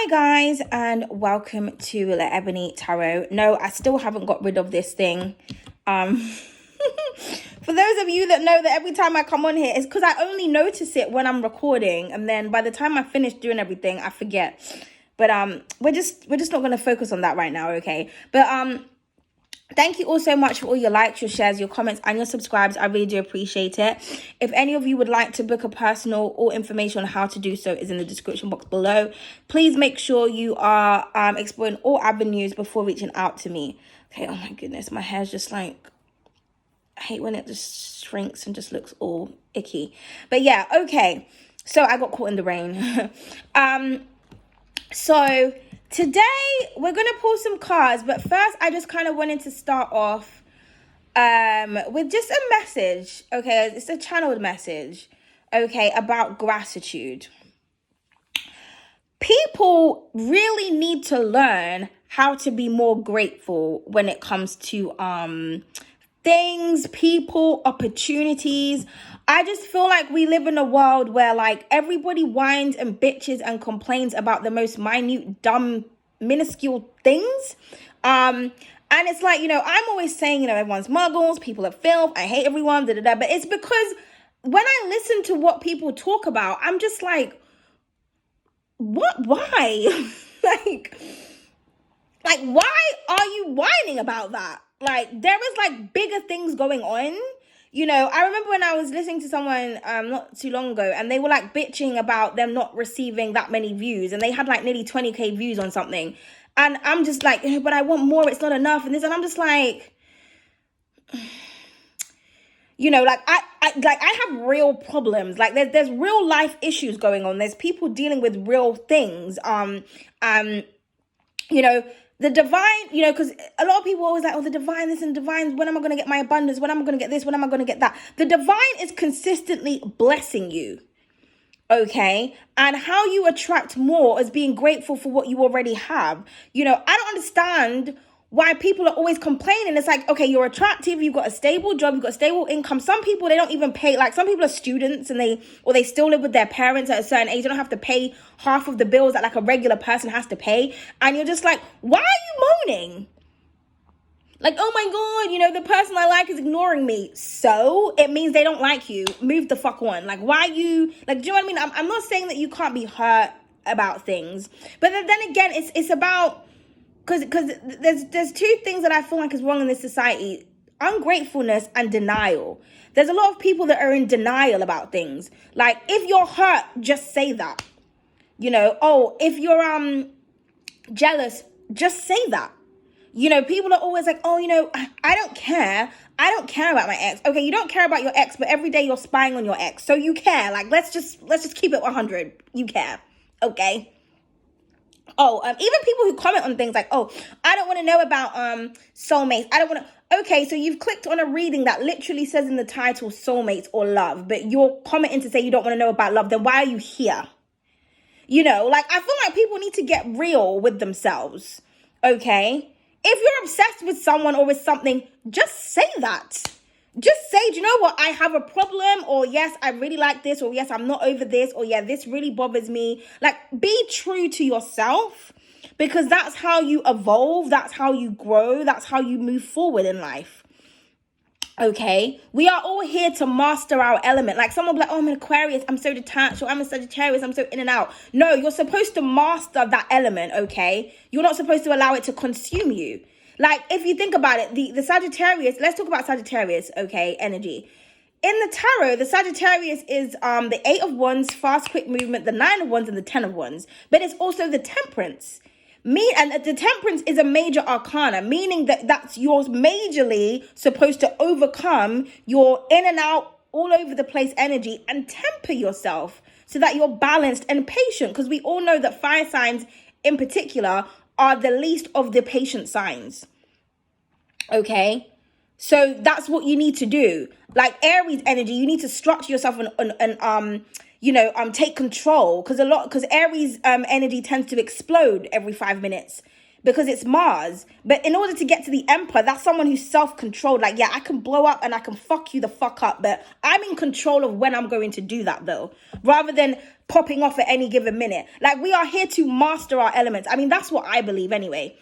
Hi guys, and welcome to the Ebony Tarot. No, I still haven't got rid of this thing. For those of you that know that every time I come on here, it's because I only notice it when I'm recording, and then by the time I finish doing everything, I forget. But we're just not going to focus on that right now, okay? But thank you all so much for all your likes, your shares, your comments, and your subscribes. I really do appreciate it. If any of you would like to book a personal, all information on how to do so is in the description box below. Please make sure you are exploring all avenues before reaching out to me. Okay, oh my goodness, my hair's just like, I hate when it just shrinks and just looks all icky. But yeah, okay. So I got caught in the rain. So today we're going to pull some cards, but first I just kind of wanted to start off with just a message, okay? It's a channeled message, okay, about gratitude. People really need to learn how to be more grateful when it comes to things, people, opportunities. I just feel like we live in a world where like everybody whines and bitches and complains about the most minute, dumb, minuscule things. And it's like, I'm always saying, everyone's muggles, people are filth, I hate everyone, but it's because when I listen to what people talk about, I'm just like, why? like, why are you whining about that? Like, there is like bigger things going on. I remember when I was listening to someone not too long ago, and they were like bitching about them not receiving that many views, and they had like nearly 20k views on something. And I'm just like, but I want more, it's not enough. And I'm just like, I have real problems. Like there's real life issues going on. There's people dealing with real things. The divine, because a lot of people are always like, oh, the divine, this and divine, when am I going to get my abundance? When am I going to get this? When am I going to get that? The divine is consistently blessing you, okay? And how you attract more is being grateful for what you already have. I don't understand why people are always complaining. It's like, okay, you're attractive, you've got a stable job, you've got a stable income. Some people, they don't even pay, like some people are students and they still live with their parents at a certain age. They don't have to pay half of the bills that like a regular person has to pay. And you're just like, why are you moaning? Like, oh my God, the person I like is ignoring me. So it means they don't like you. Move the fuck on. Like, why you, like, do you know what I mean? I'm not saying that you can't be hurt about things. But then again, it's about, because there's two things that I feel like is wrong in this society. Ungratefulness and denial. There's a lot of people that are in denial about things. Like, if you're hurt, just say that. If you're jealous, just say that. People are always like, oh, I don't care. I don't care about my ex. Okay, you don't care about your ex, but every day you're spying on your ex. So you care. Like, let's just keep it 100. You care. Okay? Oh, even people who comment on things like, oh, I don't want to know about soulmates. I don't want to. Okay, so you've clicked on a reading that literally says in the title soulmates or love, but you're commenting to say you don't want to know about love. Then why are you here? I feel like people need to get real with themselves. Okay? If you're obsessed with someone or with something, just say that. Just say, do you know what? I have a problem, or yes, I really like this, or yes, I'm not over this, or yeah, this really bothers me. Like, be true to yourself, because that's how you evolve. That's how you grow. That's how you move forward in life. Okay, we are all here to master our element. Like someone will be like, oh, I'm an Aquarius, I'm so detached, or I'm a Sagittarius, I'm so in and out. No, you're supposed to master that element, okay? You're not supposed to allow it to consume you. Like, if you think about it, the Sagittarius, let's talk about Sagittarius, okay, energy. In the tarot, the Sagittarius is the 8 of Wands, fast, quick movement, the 9 of Wands, and the 10 of Wands. But it's also the Temperance. And the Temperance is a major arcana, meaning that that's you're majorly supposed to overcome your in and out, all over the place energy and temper yourself so that you're balanced and patient. Because we all know that fire signs in particular are the least of the patient signs. Okay? So that's what you need to do. Like Aries energy, you need to structure yourself and take control, because Aries energy tends to explode every 5 minutes, because it's Mars. But in order to get to the Emperor, that's someone who's self-controlled. Like, yeah, I can blow up and I can fuck you the fuck up, but I'm in control of when I'm going to do that, though, rather than popping off at any given minute. Like, we are here to master our elements. I mean, that's what I believe anyway.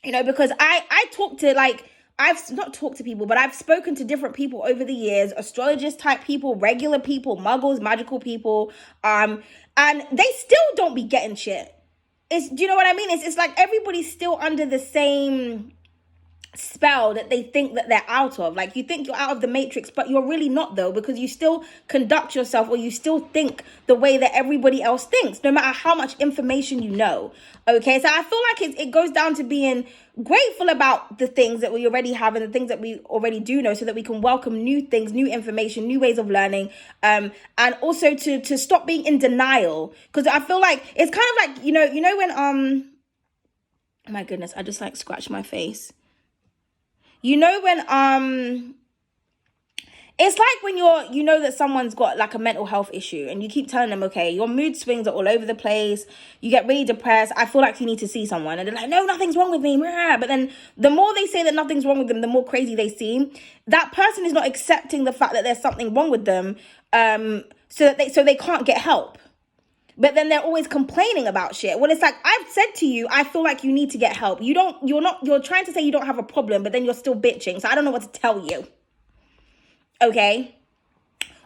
You know, because I talk to, like, I've not talked to people, but I've spoken to different people over the years, astrologist type people, regular people, muggles, magical people, and they still don't be getting shit. Do you know what I mean? It's like everybody's still under the same spell that they think that they're out of. Like, you think you're out of the matrix, but you're really not, though, because you still conduct yourself, or you still think the way that everybody else thinks, no matter how much information you know. Okay, so I feel like it goes down to being grateful about the things that we already have and the things that we already do know, so that we can welcome new things, new information, new ways of learning, and also to stop being in denial. Because I feel like it's kind of like, you know when oh my goodness, I just like scratched my face. You know when it's like when you know that someone's got like a mental health issue, and you keep telling them, okay, your mood swings are all over the place, you get really depressed, I feel like you need to see someone, and they're like, no, nothing's wrong with me. But then the more they say that nothing's wrong with them, the more crazy they seem. That person is not accepting the fact that there's something wrong with them, so they can't get help. But then they're always complaining about shit. Well, it's like, I've said to you, I feel like you need to get help. You're trying to say you don't have a problem, but then you're still bitching. So I don't know what to tell you. Okay?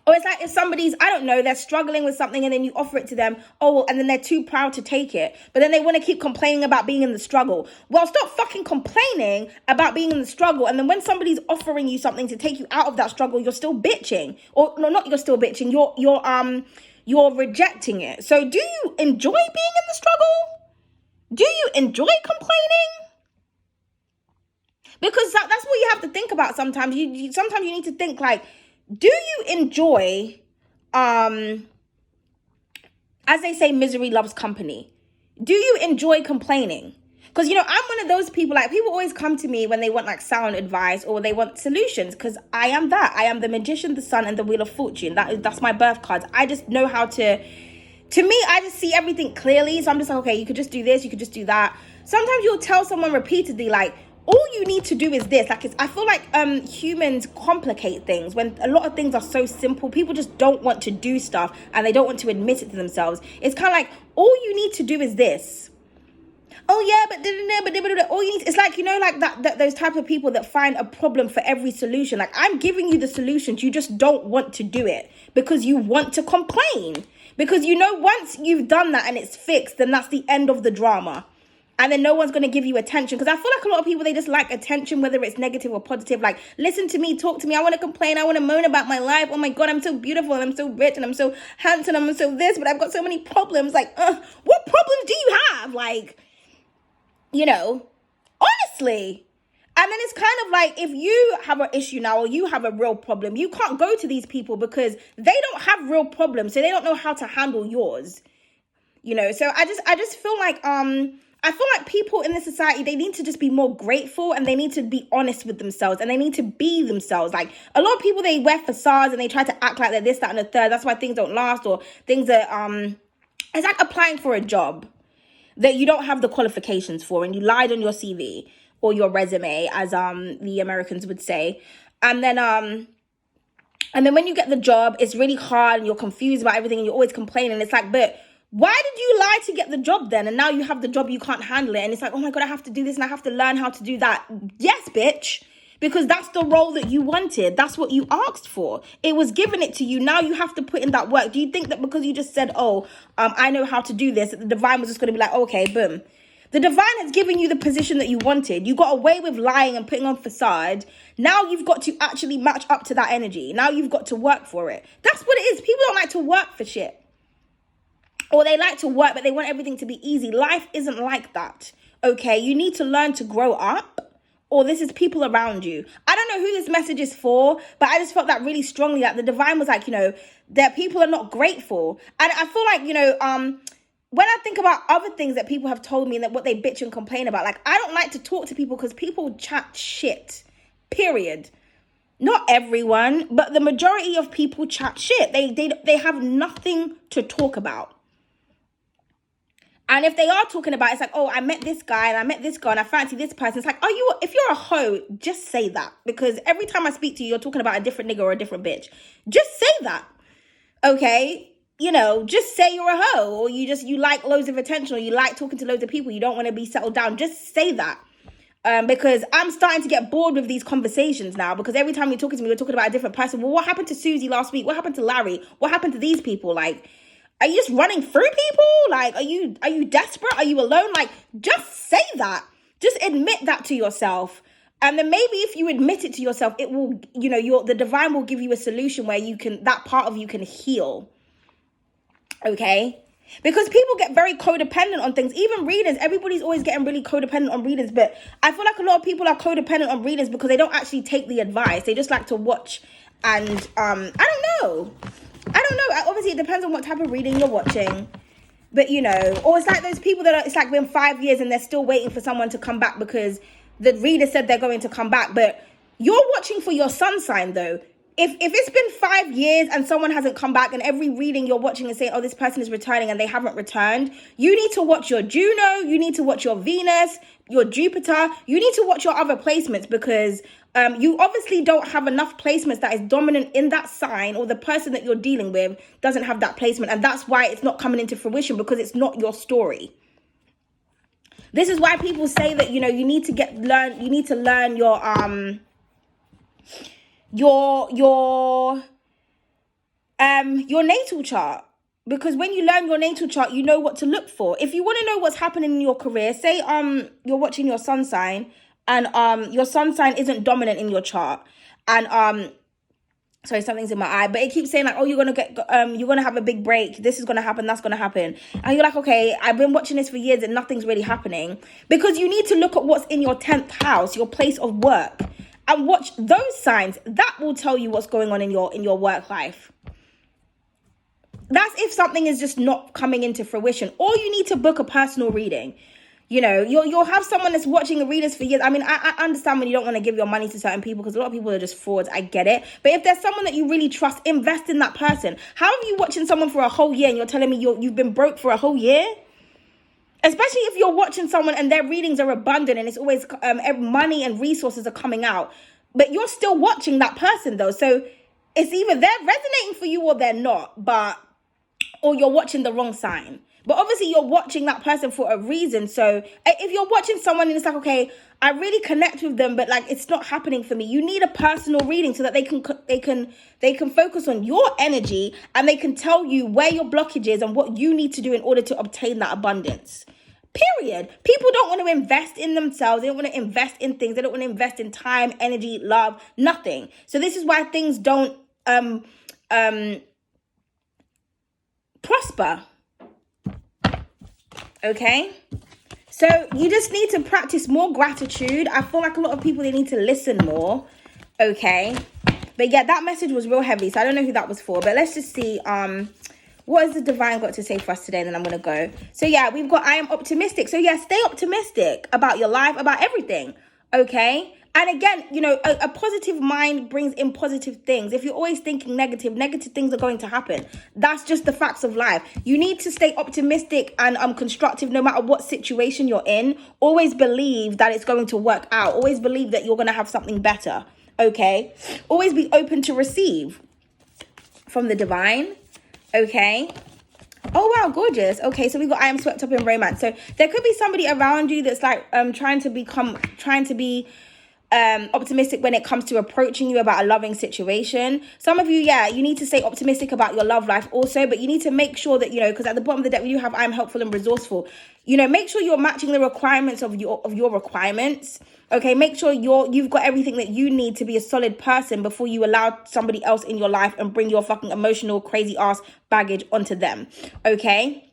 Or it's like if somebody's, I don't know, they're struggling with something, and then you offer it to them. Oh, and then they're too proud to take it. But then they want to keep complaining about being in the struggle. Well, stop fucking complaining about being in the struggle. And then when somebody's offering you something to take you out of that struggle, you're still bitching. Or no, not you're still bitching. You're rejecting it. So do you enjoy being in the struggle? Do you enjoy complaining? Because that's what you have to think about sometimes. Sometimes you need to think like, do you enjoy, as they say, misery loves company? Do you enjoy complaining? Because, I'm one of those people, like, people always come to me when they want, like, sound advice or they want solutions, because I am that. I am the magician, the sun, and the wheel of fortune. That's my birth cards. I just know how to me, I just see everything clearly. So I'm just like, okay, you could just do this, you could just do that. Sometimes you'll tell someone repeatedly, like, all you need to do is this. Like, I feel like humans complicate things when a lot of things are so simple. People just don't want to do stuff, and they don't want to admit it to themselves. It's kind of like, all you need to do is this. Oh yeah, but all you need, it's like, like that those type of people that find a problem for every solution. Like, I'm giving you the solutions, you just don't want to do it because you want to complain. Because once you've done that and it's fixed, then that's the end of the drama. And then no one's going to give you attention. Because I feel like a lot of people, they just like attention, whether it's negative or positive. Like, listen to me, talk to me. I want to complain. I want to moan about my life. Oh my God, I'm so beautiful and I'm so rich and I'm so handsome and I'm so this, but I've got so many problems. Like, what problems do you have? Like, honestly. And then it's kind of like, if you have an issue now or you have a real problem, you can't go to these people because they don't have real problems. So they don't know how to handle yours. So I just feel like, I feel like people in this society, they need to just be more grateful, and they need to be honest with themselves, and they need to be themselves. Like, a lot of people, they wear facades and they try to act like they're this, that, and the third. That's why things don't last, or things are, it's like applying for a job that you don't have the qualifications for, and you lied on your CV or your resume, as the Americans would say. And then when you get the job, it's really hard and you're confused about everything and you're always complaining. It's like, but why did you lie to get the job then? And now you have the job, you can't handle it. And it's like, oh my God, I have to do this and I have to learn how to do that. Yes, bitch. Because that's the role that you wanted. That's what you asked for. It was given it to you. Now you have to put in that work. Do you think that because you just said, I know how to do this, that the divine was just going to be like, okay, boom. The divine has given you the position that you wanted. You got away with lying and putting on facade. Now you've got to actually match up to that energy. Now you've got to work for it. That's what it is. People don't like to work for shit. Or they like to work, but they want everything to be easy. Life isn't like that. Okay, you need to learn to grow up, or this is people around you. I don't know who this message is for, but I just felt that really strongly, that the divine was like, that people are not grateful. And I feel like, when I think about other things that people have told me and that what they bitch and complain about, like, I don't like to talk to people because people chat shit, period. Not everyone, but the majority of people chat shit. They have nothing to talk about. And if they are talking about, it's like, oh, I met this guy and I met this girl and I fancy this person. It's like, if you're a hoe, just say that. Because every time I speak to you, you're talking about a different nigga or a different bitch. Just say that. Okay? Just say you're a hoe, or you like loads of attention, or you like talking to loads of people. You don't want to be settled down. Just say that. Because I'm starting to get bored with these conversations now, because every time you're talking to me, you're talking about a different person. Well, what happened to Susie last week? What happened to Larry? What happened to these people? Like, are you just running through people? Like, are you desperate? Are you alone? Like, just say that. Just admit that to yourself. And then maybe if you admit it to yourself, it will, the divine will give you a solution where that part of you can heal. Okay? Because people get very codependent on things. Even readers, everybody's always getting really codependent on readers. But I feel like a lot of people are codependent on readers because they don't actually take the advice. They just like to watch and, I don't know. Obviously, it depends on what type of reading you're watching. But, or it's like those people it's like been 5 years and they're still waiting for someone to come back because the reader said they're going to come back. But you're watching for your sun sign, though. If it's been 5 years and someone hasn't come back, and every reading you're watching is saying, oh, this person is returning, and they haven't returned, you need to watch your Juno, you need to watch your Venus, your Jupiter, you need to watch your other placements, because you obviously don't have enough placements that is dominant in that sign, or the person that you're dealing with doesn't have that placement, and that's why it's not coming into fruition, because it's not your story. This is why people say that, you need to learn your natal chart, because when you learn your natal chart, you know what to look for. If you want to know what's happening in your career, say you're watching your sun sign and your sun sign isn't dominant in your chart, and sorry, something's in my eye, but it keeps saying like, oh, you're gonna have a big break, this is gonna happen, that's gonna happen, and you're like, okay, I've been watching this for years and nothing's really happening, because you need to look at what's in your 10th house, your place of work, and watch those signs. That will tell you what's going on in your work life. That's if something is just not coming into fruition, or you need to book a personal reading. You'll have someone that's watching readers for years. I mean, I understand when you don't want to give your money to certain people, because a lot of people are just frauds. I get it. But if there's someone that you really trust, invest in that person. How are you watching someone for a whole year and you're telling me you've been broke for a whole year? Especially if you're watching someone and their readings are abundant and it's always money and resources are coming out, but you're still watching that person though. So it's either they're resonating for you or they're not, or you're watching the wrong sign. But obviously you're watching that person for a reason. So if you're watching someone and it's like, okay, I really connect with them, but like it's not happening for me, you need a personal reading so that they can focus on your energy, and they can tell you where your blockage is and what you need to do in order to obtain that abundance. Period. People don't want to invest in themselves. They don't want to invest in things. They don't want to invest in time, energy, love, nothing. So this is why things don't prosper. Okay? So you just need to practice more gratitude. I feel like a lot of people, they need to listen more. Okay? But yeah, that message was real heavy. So I don't know who that was for. But let's just see what has the divine got to say for us today, and then I'm going to go. So yeah, we've got I am optimistic. So yeah, stay optimistic about your life, about everything. Okay? And again, a positive mind brings in positive things. If you're always thinking negative things are going to happen. That's just the facts of life. You need to stay optimistic and constructive no matter what situation you're in. Always believe that it's going to work out. Always believe that you're going to have something better. Okay? Always be open to receive from the divine. Okay? Oh, wow, gorgeous. Okay, so we got I am swept up in romance. So there could be somebody around you that's like trying to be optimistic when it comes to approaching you about a loving situation. Some of you, you need to stay optimistic about your love life also, but you need to make sure that, because at the bottom of the deck, we do have I'm helpful and resourceful. Make sure you're matching the requirements of your requirements. Okay, make sure you've got everything that you need to be a solid person before you allow somebody else in your life and bring your fucking emotional, crazy ass baggage onto them. Okay?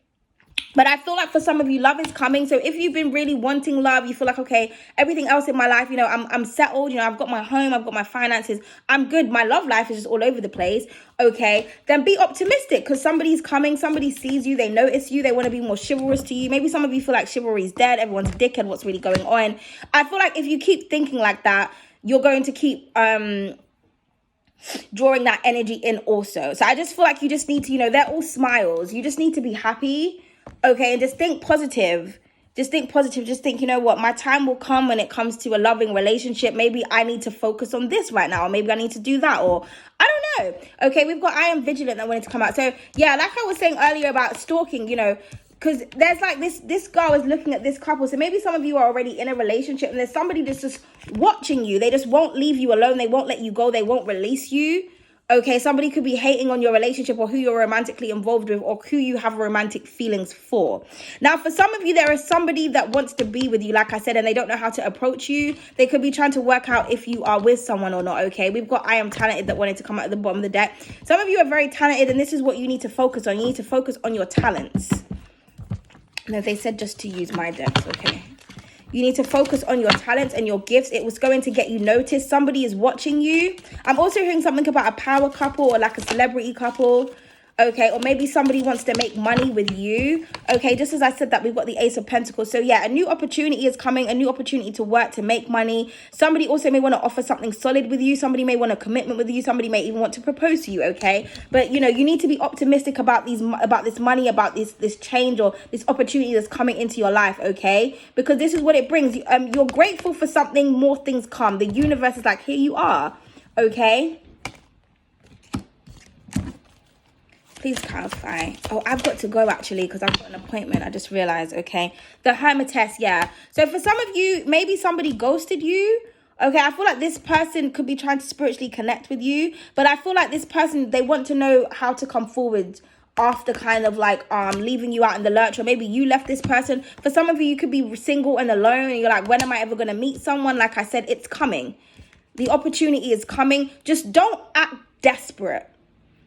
But I feel like for some of you, love is coming. So if you've been really wanting love, you feel like, okay, everything else in my life, I'm settled. I've got my home, I've got my finances, I'm good. My love life is just all over the place. Okay, then be optimistic, because somebody's coming. Somebody sees you, they notice you, they want to be more chivalrous to you. Maybe some of you feel like chivalry is dead. Everyone's a dickhead. What's really going on? I feel like if you keep thinking like that, you're going to keep drawing that energy in also. So I just feel like you just need to, they're all smiles. You just need to be happy. Okay, and just think positive. Just think positive. Just think, you know what? My time will come when it comes to a loving relationship. Maybe I need to focus on this right now. Or maybe I need to do that. Or I don't know. Okay, we've got I am vigilant that wanted to come out. So yeah, like I was saying earlier about stalking, you know, because there's like this girl is looking at this couple. So maybe some of you are already in a relationship and there's somebody that's just watching you. They just won't leave you alone. They won't let you go. They won't release you. Okay, somebody could be hating on your relationship or who you're romantically involved with or who you have romantic feelings for. Now, for some of you, there is somebody that wants to be with you, like I said, and they don't know how to approach you. They could be trying to work out if you are with someone or not, okay? We've got I am talented that wanted to come out at the bottom of the deck. Some of you are very talented, and this is what you need to focus on. You need to focus on your talents. No, they said just to use my decks, okay? You need to focus on your talents and your gifts. It was going to get you noticed. Somebody is watching you. I'm also hearing something about a power couple or like a celebrity couple. Okay, or maybe somebody wants to make money with you. Okay, just as I said that, we've got the Ace of Pentacles. So yeah, a new opportunity is coming, a new opportunity to work, to make money. Somebody also may want to offer something solid with you. Somebody may want a commitment with you. Somebody may even want to propose to you, okay? But, you know, you need to be optimistic about this money, about this change or this opportunity that's coming into your life, okay? Because this is what it brings. You're grateful for something, more things come. The universe is like, here you are, okay? Please clarify. Oh, I've got to go actually because I've got an appointment. I just realized, okay. The Hermitess, yeah. So for some of you, maybe somebody ghosted you. Okay, I feel like this person could be trying to spiritually connect with you. But I feel like this person, they want to know how to come forward after kind of like leaving you out in the lurch. Or maybe you left this person. For some of you, you could be single and alone. And you're like, when am I ever going to meet someone? Like I said, it's coming. The opportunity is coming. Just don't act desperate.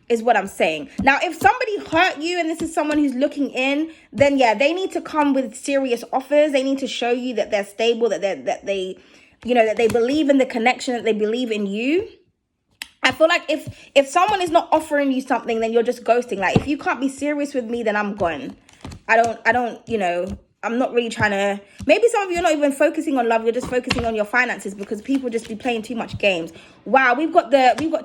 Is what I'm saying. Now, if somebody hurt you and this is someone who's looking in, then yeah, they need to come with serious offers. They need to show you that they're stable, that they believe in the connection, that they believe in you. I feel like if someone is not offering you something, then you're just ghosting. Like, if you can't be serious with me, then I'm gone. I don't, you know, I'm not really trying to, maybe some of you are not even focusing on love, you're just focusing on your finances because people just be playing too much games. Wow, we've got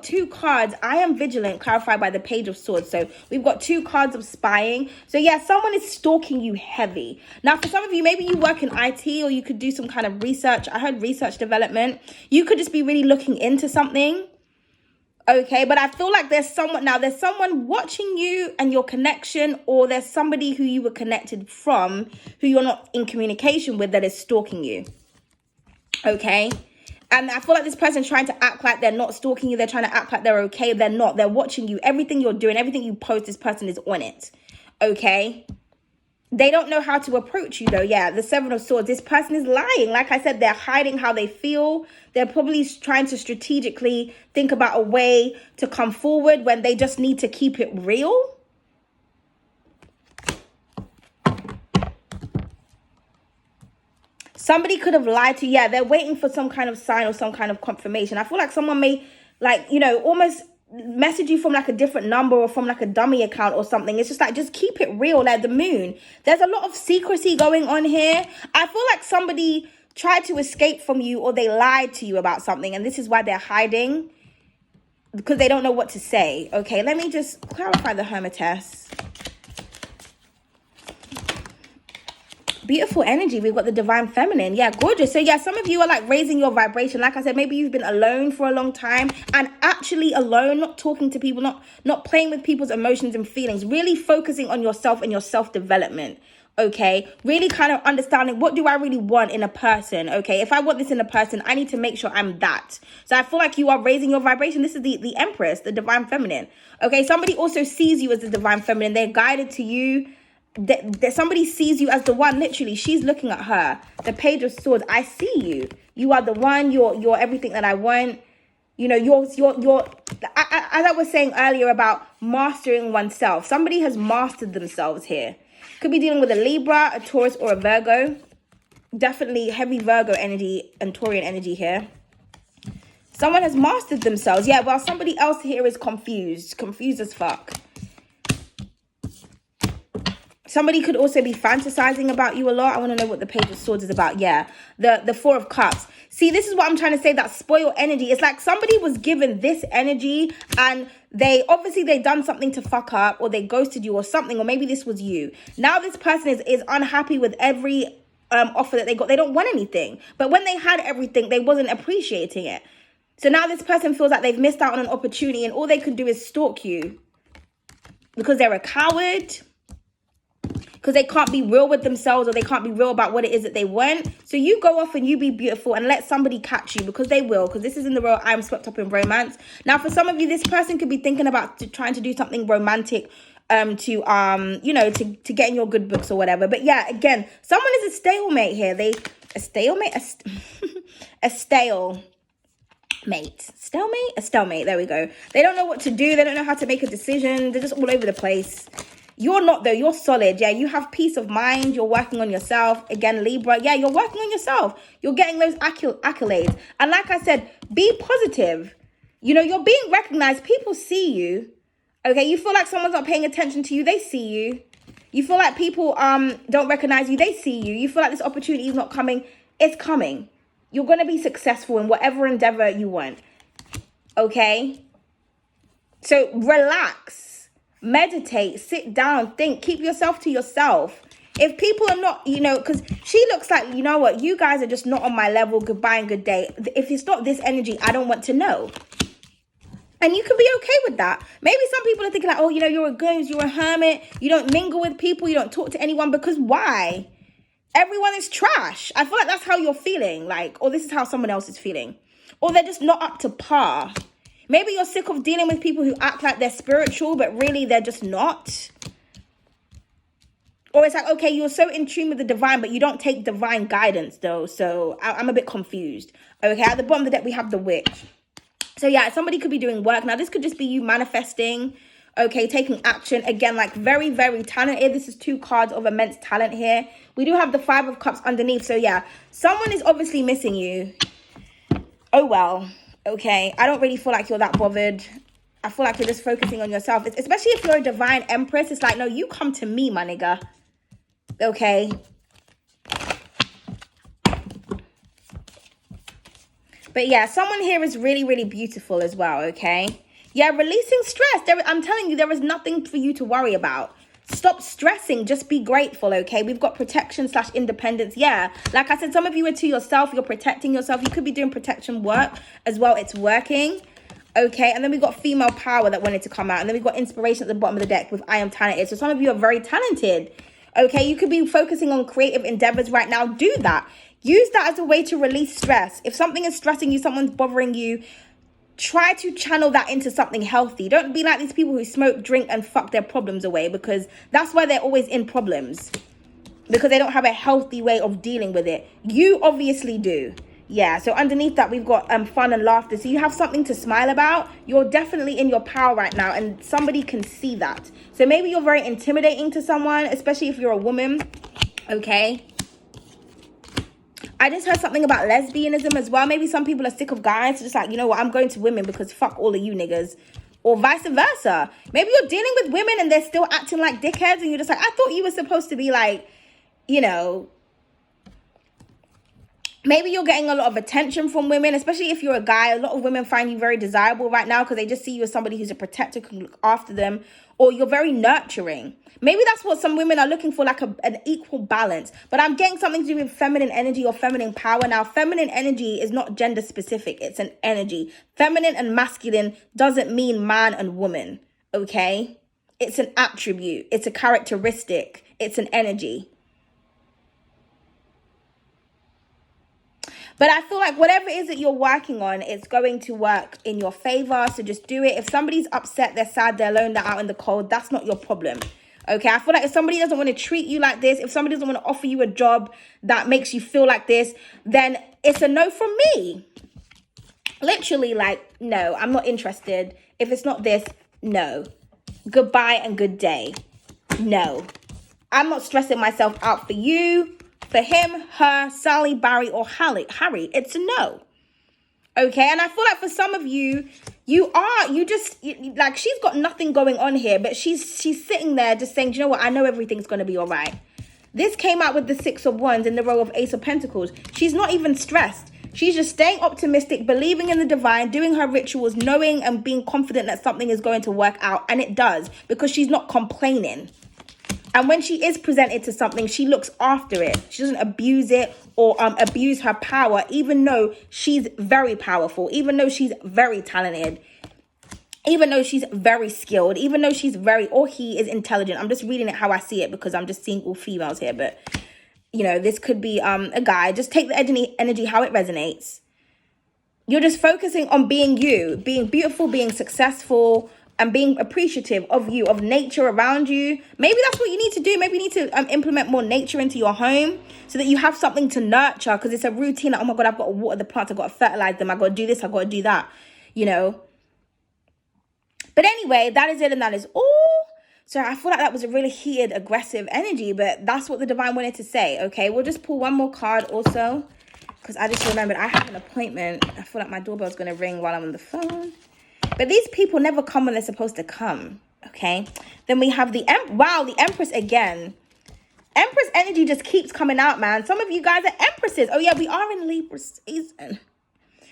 two cards. I am vigilant, clarified by the Page of Swords. So we've got two cards of spying. So yeah, someone is stalking you heavy. Now for some of you, maybe you work in IT or you could do some kind of research. I heard research development. You could just be really looking into something. Okay, but I feel like there's someone watching you and your connection, or there's somebody who you were connected from who you're not in communication with that is stalking you. Okay, and I feel like this person's trying to act like they're not stalking you. They're trying to act like they're okay. They're not. They're watching you. Everything you're doing, everything you post, this person is on it. Okay. They don't know how to approach you though. Yeah, the Seven of Swords. This person is lying. Like I said, they're hiding how they feel. They're probably trying to strategically think about a way to come forward when they just need to keep it real. Somebody could have lied to you. Yeah, they're waiting for some kind of sign or some kind of confirmation. I feel like someone may, like, you know, almost message you from like a different number or from like a dummy account or something. It's just like, just keep it real, like the moon. There's a lot of secrecy going on here. I feel like somebody tried to escape from you or they lied to you about something, and this is why they're hiding, because they don't know what to say. Okay, let me just clarify the Hermitess. Beautiful energy. We've got the Divine Feminine. Yeah, gorgeous. So yeah, some of you are like raising your vibration. Like I said, maybe you've been alone for a long time, and actually alone, not talking to people, not playing with people's emotions and feelings, really focusing on yourself and your self-development. Okay, really kind of understanding, what do I really want in a person? Okay, if I want this in a person, I need to make sure I'm that. So I feel like you are raising your vibration. This is the Empress, the Divine Feminine. Okay, somebody also sees you as the Divine Feminine. They're guided to you. That somebody sees you as the one. Literally, she's looking at her. The Page of Swords. I see you. You are the one. You're everything that I want. You know, you're as I was saying earlier about mastering oneself. Somebody has mastered themselves here. Could be dealing with a Libra, a Taurus, or a Virgo. Definitely heavy Virgo energy and Taurian energy here. Someone has mastered themselves. Yeah, well, somebody else here is confused. Confused as fuck. Somebody could also be fantasizing about you a lot. I want to know what the Page of Swords is about. Yeah, the Four of Cups. See, this is what I'm trying to say, that spoil energy. It's like somebody was given this energy and They done something to fuck up, or they ghosted you or something, or maybe this was you. Now this person is unhappy with every offer that they got. They don't want anything. But when they had everything, they wasn't appreciating it. So now this person feels like they've missed out on an opportunity, and all they can do is stalk you because they're a coward, because they can't be real with themselves, or they can't be real about what it is that they want. So you go off and you be beautiful and let somebody catch you, because they will, because this is in the role I'm swept up in romance. Now, for some of you, this person could be thinking about trying to do something romantic to get in your good books or whatever. But yeah, again, someone is a stalemate here. A stalemate. There we go. They don't know what to do. They don't know how to make a decision. They're just all over the place. You're not, though. You're solid. Yeah, you have peace of mind. You're working on yourself. Again, Libra. Yeah, you're working on yourself. You're getting those accolades. And like I said, be positive. You know, you're being recognized. People see you. Okay, you feel like someone's not paying attention to you. They see you. You feel like people don't recognize you. They see you. You feel like this opportunity is not coming. It's coming. You're going to be successful in whatever endeavor you want. Okay? So relax, meditate, sit down, think, keep yourself to yourself. If people are not, because she looks like, you know what, you guys are just not on my level, goodbye and good day. If it's not this energy, I don't want to know. And you can be okay with that. Maybe some people are thinking like, oh, you're a ghost, you're a hermit. You don't mingle with people. You don't talk to anyone, because why? Everyone is trash. I feel like that's how you're feeling, or this is how someone else is feeling. Or they're just not up to par. Maybe you're sick of dealing with people who act like they're spiritual, but really they're just not. Or it's like, okay, you're so in tune with the divine, but you don't take divine guidance, though. So I'm a bit confused. Okay, at the bottom of the deck, we have the witch. So yeah, somebody could be doing work. Now, this could just be you manifesting, okay, taking action. Again, very, very talented. This is 2 cards of immense talent here. We do have the 5 of Cups underneath. So yeah, someone is obviously missing you. Oh, well, okay. I don't really feel like you're that bothered. I feel like you're just focusing on yourself. Especially if you're a divine empress. It's like, no, you come to me, my nigga. Okay. But yeah, someone here is really, really beautiful as well, okay? Yeah, releasing stress. I'm telling you, there is nothing for you to worry about. Stop stressing. Just be grateful, okay? We've got protection / independence. Yeah, like I said, some of you are to yourself. You're protecting yourself. You could be doing protection work as well. It's working, okay? And then we've got female power that wanted to come out. And then we've got inspiration at the bottom of the deck with I am talented. So some of you are very talented, okay? You could be focusing on creative endeavors right now. Do that. Use that as a way to release stress. If something is stressing you, someone's bothering you, try to channel that into something healthy. Don't be like these people who smoke, drink, and fuck their problems away, because that's why they're always in problems, because they don't have a healthy way of dealing with it. You obviously do. Yeah, so underneath that, we've got fun and laughter. So you have something to smile about. You're definitely in your power right now, and somebody can see that. So maybe you're very intimidating to someone, especially if you're a woman, okay? I just heard something about lesbianism as well. Maybe some people are sick of guys. So just like, you know what, I'm going to women because fuck all of you niggas. Or vice versa. Maybe you're dealing with women and they're still acting like dickheads. And you're just like, I thought you were supposed to be like, maybe you're getting a lot of attention from women, especially if you're a guy. A lot of women find you very desirable right now because they just see you as somebody who's a protector, can look after them. Or you're very nurturing. Maybe that's what some women are looking for, like an equal balance. But I'm getting something to do with feminine energy or feminine power. Now, feminine energy is not gender specific. It's an energy. Feminine and masculine doesn't mean man and woman, okay? It's an attribute. It's a characteristic. It's an energy. But I feel like whatever it is that you're working on, it's going to work in your favor. So just do it. If somebody's upset, they're sad, they're alone, they're out in the cold, that's not your problem. Okay, I feel like if somebody doesn't want to treat you like this, if somebody doesn't want to offer you a job that makes you feel like this, then it's a no from me. Literally, no, I'm not interested. If it's not this, no. Goodbye and good day. No. I'm not stressing myself out for you, for him, her, Sally, Barry, or Harry. It's a no. Okay, and I feel like for some of you, she's got nothing going on here, but she's sitting there just saying, do you know what, I know everything's going to be all right. This came out with the 6 of Wands in the row of Ace of Pentacles. She's not even stressed. She's just staying optimistic, believing in the divine, doing her rituals, knowing and being confident that something is going to work out. And it does, because she's not complaining. And when she is presented to something, she looks after it. She doesn't abuse it or abuse her power, even though she's very powerful, even though she's very talented, even though she's very skilled, even though she's or he is intelligent. I'm just reading it how I see it because I'm just seeing all females here. But, you know, this could be a guy. Just take the energy how it resonates. You're just focusing on being you, being beautiful, being successful, and being appreciative of you, of nature around you. Maybe that's what you need to do. Maybe you need to implement more nature into your home so that you have something to nurture, because it's a routine. Like, oh my God, I've got to water the plants. I've got to fertilize them. I've got to do this. I've got to do that, you know. But anyway, that is it, and that is all. So I feel like that was a really heated, aggressive energy, but that's what the divine wanted to say, okay? We'll just pull one more card also, because I just remembered I have an appointment. I feel like my doorbell's going to ring while I'm on the phone. But these people never come when they're supposed to come, okay? Then we have the Empress again. Empress energy just keeps coming out, man. Some of you guys are Empresses. Oh, yeah, we are in Libra season.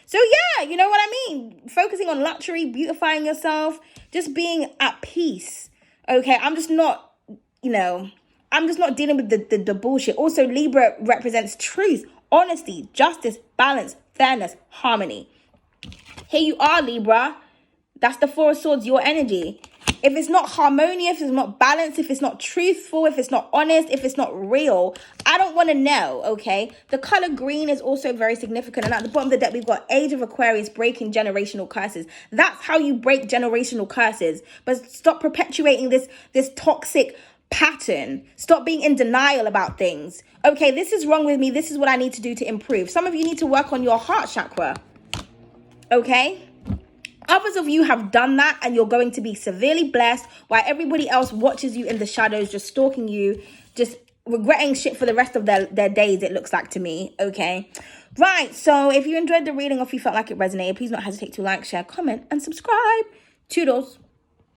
So, yeah, you know what I mean? Focusing on luxury, beautifying yourself, just being at peace, okay? I'm just not, you know, I'm just not dealing with the bullshit. Also, Libra represents truth, honesty, justice, balance, fairness, harmony. Here you are, Libra. That's the Four of Swords, your energy. If it's not harmonious, if it's not balanced, if it's not truthful, if it's not honest, if it's not real, I don't want to know, okay? The color green is also very significant. And at the bottom of the deck, we've got Age of Aquarius, breaking generational curses. That's how you break generational curses. But stop perpetuating this toxic pattern. Stop being in denial about things. Okay, this is wrong with me. This is what I need to do to improve. Some of you need to work on your heart chakra, okay? Others of you have done that, and you're going to be severely blessed, while everybody else watches you in the shadows, just stalking you, just regretting shit for the rest of their days, it looks like to me, okay? Right, so if you enjoyed the reading or if you felt like it resonated, please don't hesitate to like, share, comment, and subscribe. Toodles.